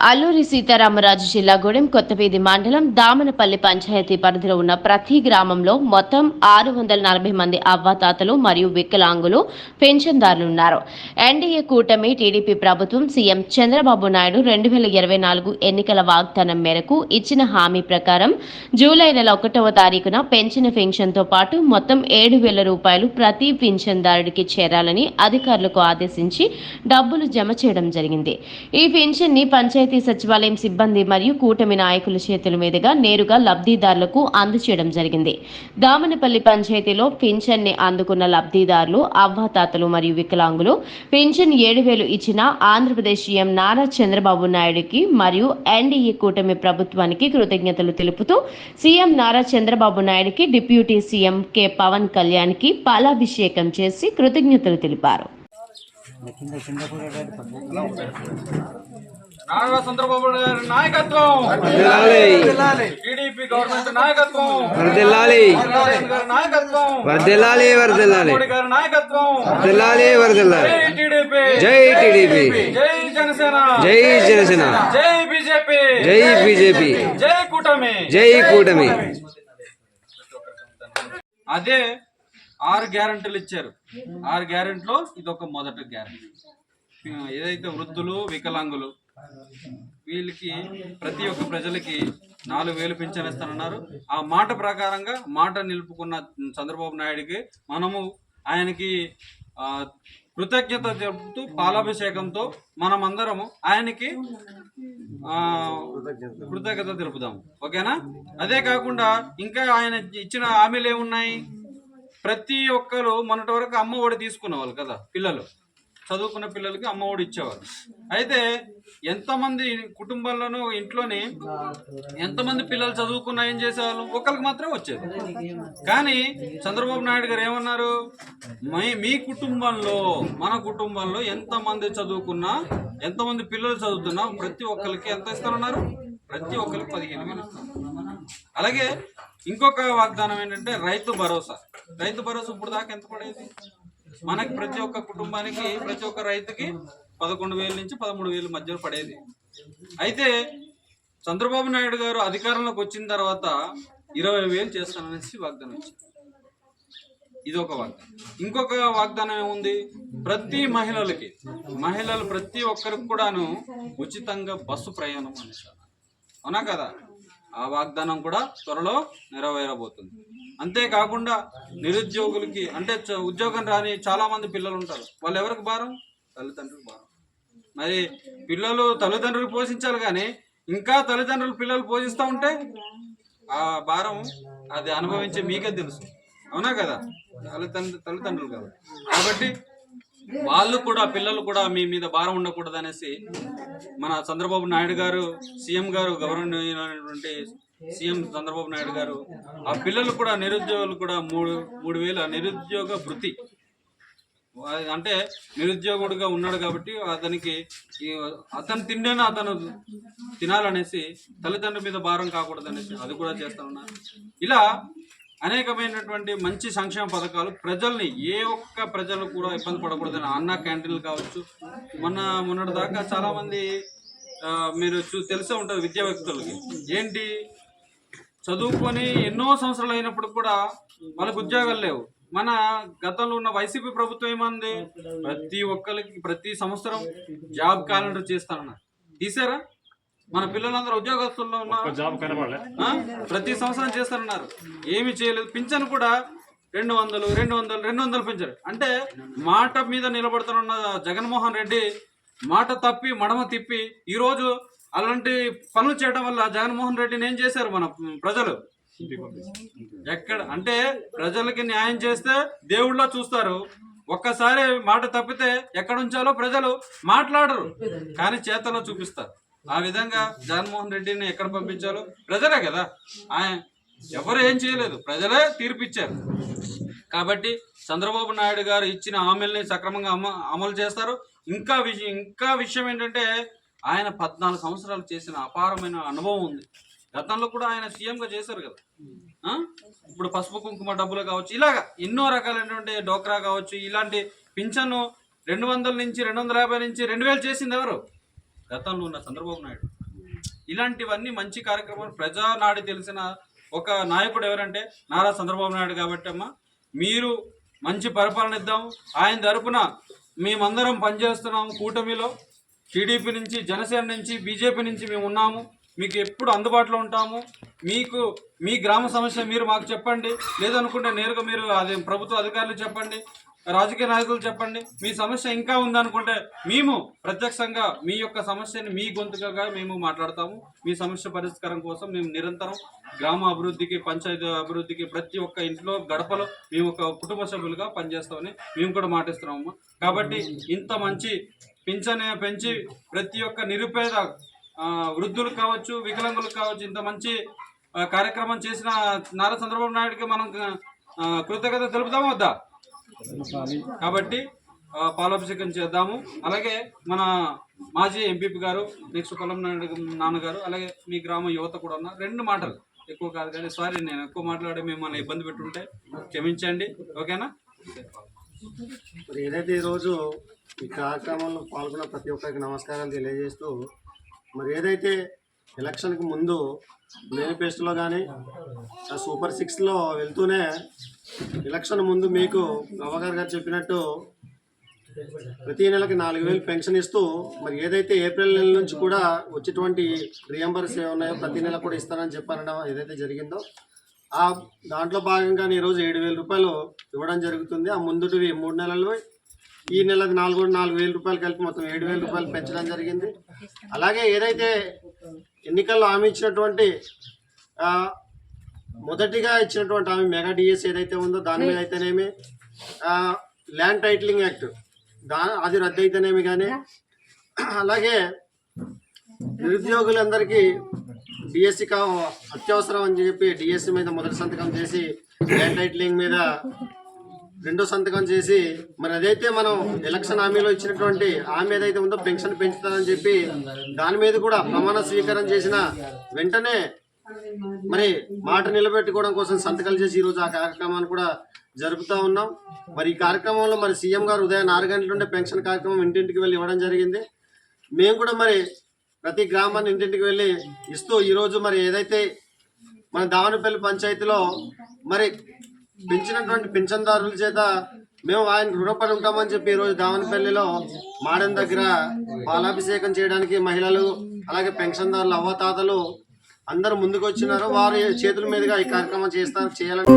అల్లూరి సీతారామరాజు జిల్లా గూడెం కొత్తవీధి మండలం దామనపల్లి పంచాయతీ పరిధిలో ఉన్న ప్రతి గ్రామంలో మొత్తం 640 మంది అవ్వాతాతలు మరియు వికలాంగులు పెన్షన్దారులున్నారు. ఎన్డీఏ కూటమి టీడీపీ ప్రభుత్వం సీఎం చంద్రబాబు నాయుడు 2024 ఎన్నికల వాగ్దానం మేరకు ఇచ్చిన హామీ ప్రకారం జూలై నెల 1వ తారీఖున పెంచిన పెన్షన్తో పాటు మొత్తం 7,000 రూపాయలు ప్రతి పింఛన్దారుడికి చేరాలని అధికారులకు ఆదేశించి డబ్బులు జమ చేయడం జరిగింది. ఈ పెన్షన్ని పంచాయతీ సచివాలయం సిబ్బంది మరియు కూటమి నాయకుల చేతుల మీదుగా నేరుగా లబ్ధిదారులకు అందజేయడం జరిగింది. దామనపల్లి పంచాయతీలో పింఛన్ని అందుకున్న లబ్ధిదారులు అవ్వాతాతలు మరియు వికలాంగులు పింఛన్ 7,000 ఇచ్చిన ఆంధ్రప్రదేశ్ సీఎం నారా చంద్రబాబు నాయుడుకి మరియు ఎన్డీఏ కూటమి ప్రభుత్వానికి కృతజ్ఞతలు తెలుపుతూ సీఎం నారా చంద్రబాబు నాయుడుకి డిప్యూటీ సీఎం కె పవన్ కళ్యాణ్కి పాలాభిషేకం చేసి కృతజ్ఞతలు తెలిపారు. నారా చంద్రబాబు గారి నాయకత్వం, టీడీపీ గవర్నమెంట్ నాయకత్వం, గారి నాయకత్వం, మోడీ గారి నాయకత్వం, జై టీడీపీ, జై జనసేన, జై జనసేన, జై బీజేపీ, జై బీజేపీ, జై కూటమి, జై కూటమి. అదే 6 గ్యారెంటీలు ఇచ్చారు. 6 గ్యారెంటీలో ఇదొక మొదటి గ్యారెంటీ. ఏదైతే వృద్ధులు, వికలాంగులు వీళ్ళకి ప్రతి ఒక్క ప్రజలకి 4,000 పింఛన్ ఇస్తానన్నారు. ఆ మాట ప్రకారంగా మాట నిలుపుకున్న చంద్రబాబు నాయుడికి మనము ఆయనకి కృతజ్ఞత తెలుపుతూ పాలాభిషేకంతో మనమందరము ఆయనకి కృతజ్ఞత తెలుపుదాము. ఓకేనా? అదే కాకుండా ఇంకా ఆయన ఇచ్చిన హామీలు ఏమున్నాయి? ప్రతి ఒక్కరు మొన్నటి వరకు అమ్మ ఒడి తీసుకునే వాళ్ళు కదా, పిల్లలు చదువుకున్న పిల్లలకి అమ్మ ఒడి ఇచ్చేవారు. అయితే ఎంతమంది కుటుంబాల్లోనూ ఇంట్లోని ఎంతమంది పిల్లలు చదువుకున్నా ఏం చేసేవాళ్ళు? ఒకరికి మాత్రమే వచ్చేది. కానీ చంద్రబాబు నాయుడు గారు ఏమన్నారు? మీ కుటుంబంలో, మన కుటుంబంలో ఎంతమంది చదువుకున్నా, ఎంతమంది పిల్లలు చదువుతున్నా ప్రతి ఒక్కరికి ఎంత ఇస్తానన్నారు? ప్రతి ఒక్కరికి 15,000 ఇస్తారు. అలాగే ఇంకొక వాగ్దానం ఏంటంటే రైతు భరోసా. రైతు భరోసా ఇప్పుడు దాకా ఎంత పడేది? మనకి ప్రతి ఒక్క కుటుంబానికి, ప్రతి ఒక్క రైతుకి 11,000 నుంచి 13,000 మధ్యలో పడేది. అయితే చంద్రబాబు నాయుడు గారు అధికారంలోకి వచ్చిన తర్వాత 20,000 చేస్తాననేసి వాగ్దానం ఇచ్చారు. ఇదొక వాగ్దానం. ఇంకొక వాగ్దానం ఏముంది? ప్రతి మహిళలు ప్రతి ఒక్కరికి కూడాను ఉచితంగా బస్సు ప్రయాణం అనేసారు. అవునా కదా? ఆ వాగ్దానం కూడా త్వరలో నెరవేరబోతుంది. అంతేకాకుండా నిరుద్యోగులకి, అంటే ఉద్యోగం రాని చాలా మంది పిల్లలు ఉంటారు. వాళ్ళు ఎవరికి భారం? తల్లిదండ్రులకు భారం. మరి పిల్లలు తల్లిదండ్రులు పోషించాలి, కానీ ఇంకా తల్లిదండ్రులు పిల్లలు పోషిస్తూ ఉంటే ఆ భారం అది అనుభవించే మీకే తెలుసు. అవునా కదా? తల్లిదండ్రులు కదా. కాబట్టి వాళ్ళు కూడా, పిల్లలు కూడా మీ మీద భారం ఉండకూడదు అనేసి మన చంద్రబాబు నాయుడు గారు, సీఎం గారు, గవర్నమెంట్ సీఎం చంద్రబాబు నాయుడు గారు ఆ పిల్లలు కూడా, నిరుద్యోగులు కూడా 3,000 నిరుద్యోగ వృత్తి. అంటే నిరుద్యోగుడుగా ఉన్నాడు కాబట్టి అతను తిండిని అతను తినాలనేసి, తల్లిదండ్రుల మీద భారం కాకూడదు అనేసి అది కూడా చేస్తానన్నారు. ఇలా అనేకమైనటువంటి మంచి సంక్షేమ పథకాలు ప్రజల్ని, ఏ ఒక్క ప్రజలు కూడా ఇబ్బంది పడకూడదని అన్న క్యాంటీన్లు కావచ్చు. మొన్నటి దాకా చాలా మంది మీరు తెలిసే ఉంటుంది, విద్యా వ్యక్తులకి ఏంటి, చదువుకొని ఎన్నో సంవత్సరాలు అయినప్పుడు కూడా వాళ్ళకి ఉద్యోగాలు లేవు. మన గతంలో ఉన్న వైసీపీ ప్రభుత్వం ఏమంది? ప్రతి ఒక్కరికి ప్రతి సంవత్సరం జాబ్ క్యాలెండర్ చేస్తానన్నారు. తీసారా? మన పిల్లలందరూ ఉద్యోగస్తుల్లో ఉన్నారు, ప్రతి సంవత్సరం చేస్తారన్నారు. ఏమి చేయలేదు. పింఛన్ కూడా 200 పెంచారు. అంటే మాట మీద నిలబడుతున్న జగన్మోహన్ రెడ్డి మాట తప్పి మడమ తిప్పి ఈరోజు అలాంటి పనులు చేయడం వల్ల జగన్మోహన్ రెడ్డిని ఏం చేశారు మన ప్రజలు? ఎక్కడ అంటే ప్రజలకి న్యాయం చేస్తే దేవుళ్ళ చూస్తారు. ఒక్కసారి మాట తప్పితే ఎక్కడ ఉంచాలో ప్రజలు మాట్లాడరు, కానీ చేతల్లో చూపిస్తారు. ఆ విధంగా జగన్మోహన్ రెడ్డిని ఎక్కడ పంపించాలో ప్రజలే కదా. ఆయన ఎవరు ఏం చేయలేదు, ప్రజలే తీర్పిచ్చారు. కాబట్టి చంద్రబాబు నాయుడు గారు ఇచ్చిన హామీల్ని సక్రమంగా అమలు చేస్తారు. ఇంకా విషయం ఏంటంటే ఆయన 14 సంవత్సరాలు చేసిన అపారమైన అనుభవం ఉంది. గతంలో కూడా ఆయన సీఎంగా చేశారు కదా. ఇప్పుడు పసుపు కుంకుమ డబ్బులు కావచ్చు, ఇలాగా ఎన్నో రకాలైనటువంటి డోక్రా కావచ్చు, ఇలాంటి పింఛను 200 నుంచి 250 నుంచి 2,000 చేసింది ఎవరు? గతంలో ఉన్న చంద్రబాబు నాయుడు. ఇలాంటివన్నీ మంచి కార్యక్రమాలు ప్రజానాడి తెలిసిన ఒక నాయకుడు ఎవరంటే నారా చంద్రబాబు నాయుడు. కాబట్టి అమ్మ, మీరు మంచి పరిపాలన ఇద్దాం. ఆయన తరపున మేమందరం పనిచేస్తున్నాము. కూటమిలో టీడీపీ నుంచి, జనసేన నుంచి, బీజేపీ నుంచి మేము ఉన్నాము. మీకు ఎప్పుడు అందుబాటులో ఉంటాము. మీకు మీ గ్రామ సమస్య మీరు మాకు చెప్పండి, లేదనుకుంటే నేరుగా మీరు అదే ప్రభుత్వ అధికారులు చెప్పండి, రాజకీయ నాయకులు చెప్పండి. మీ సమస్య ఇంకా ఉందనుకుంటే మేము ప్రత్యక్షంగా మీ యొక్క సమస్యని మీ గొంతుకగా మేము మాట్లాడతాము. మీ సమస్య పరిష్కారం కోసం మేము నిరంతరం గ్రామ అభివృద్ధికి, పంచాయతీ అభివృద్ధికి ప్రతి ఒక్క ఇంట్లో గడపలో మేము ఒక కుటుంబ సభ్యులుగా పనిచేస్తామని మేము కూడా మాటిస్తున్నాము. కాబట్టి ఇంత మంచి పింఛన్ పెంచి ప్రతి ఒక్క నిరుపేద వృద్ధులకు కావచ్చు, వికలాంగులకు కావచ్చు, ఇంత మంచి కార్యక్రమం చేసిన నారా చంద్రబాబు నాయుడుకి మనం కృతజ్ఞత తెలుపుదామా వద్దా? కాబట్టి పాలాభిషేకం చేద్దాము. అలాగే మన మాజీ ఎంపీపీ గారు, నెక్స్ట్ పొలం నాన్నగారు, అలాగే మీ గ్రామ యువత కూడా ఉన్నారు. 2 మాటలు, ఎక్కువ కాదు కానీ, సారీ నేను ఎక్కువ మాట్లాడి మిమ్మల్ని ఇబ్బంది పెట్టుంటే క్షమించండి, ఓకేనా? మరి ఏదైతే ఈరోజు ఈ కార్యక్రమంలో పాల్గొన్న ప్రతి ఒక్కరికి నమస్కారాలు తెలియజేస్తూ, మరి ఏదైతే ఎలక్షన్కి ముందు మేనిఫెస్టోలో కానీ సూపర్ 6లో వెళ్తూనే ఎలక్షన్ ముందు మీకు గవర్నర్ గారు చెప్పినట్టు ప్రతి నెలకి 4,000 పెన్షన్ ఇస్తూ, మరి ఏదైతే ఏప్రిల్ నెల నుంచి కూడా వచ్చేటువంటి రియంబర్స్ ఉన్నాయో ప్రతి నెల కూడా ఇస్తానని చెప్పారనడం ఏదైతే జరిగిందో, ఆ దాంట్లో భాగంగానే ఈరోజు 7,000 రూపాయలు ఇవ్వడం జరుగుతుంది. ఆ ముందుటివి 3 నెలలు, ఈ నెలది 4,000 రూపాయలు కలిపి మొత్తం 7,000 రూపాయలు పెంచడం జరిగింది. అలాగే ఏదైతే ఎన్నికల్లో హామీ ఇచ్చినటువంటి మొదటిగా ఇచ్చినటువంటి హామీ మెగా డిఎస్ ఏదైతే ఉందో దాని మీద అయితేనేమి, ల్యాండ్ టైటిలింగ్ యాక్ట్ అది రద్దు అయితేనేమి కానీ, అలాగే నిరుద్యోగులందరికీ డిఎస్సి అత్యవసరం అని చెప్పి డిఎస్సి మీద మొదటి సంతకం చేసి, ల్యాండ్ టైటిలింగ్ మీద 2వ సంతకం చేసి, మరి అదైతే మనం ఎలక్షన్ హామీలో ఇచ్చినటువంటి హామీ ఏదైతే ఉందో పెన్షన్ పెంచుతానని చెప్పి దాని మీద కూడా ప్రమాణ స్వీకారం చేసిన వెంటనే మరి మాట నిలబెట్టుకోవడం కోసం సంతకాలు చేసి ఈరోజు ఆ కార్యక్రమాన్ని కూడా జరుపుతూ ఉన్నాం. మరి ఈ కార్యక్రమంలో మరి సీఎం గారు ఉదయం 6 గంటల నుండి పెన్షన్ కార్యక్రమం ఇంటింటికి వెళ్ళి ఇవ్వడం జరిగింది. మేము కూడా మరి ప్రతి గ్రామాన్ని ఇంటింటికి వెళ్ళి ఇస్తూ ఈరోజు మరి ఏదైతే మన దావనపల్లి పంచాయతీలో మరి పెంచినటువంటి పింఛన్దారుల చేత మేము ఆయన రుణపడి ఉంటామని చెప్పి ఈరోజు దావనపల్లిలో మాడన్ దగ్గర పాలాభిషేకం చేయడానికి మహిళలు, అలాగే పెన్షన్దారులు, అవ్వతాతలు అందరూ ముందుకు వచ్చినారు. వారి చేతుల మీదుగా ఈ కార్యక్రమం చేయాలని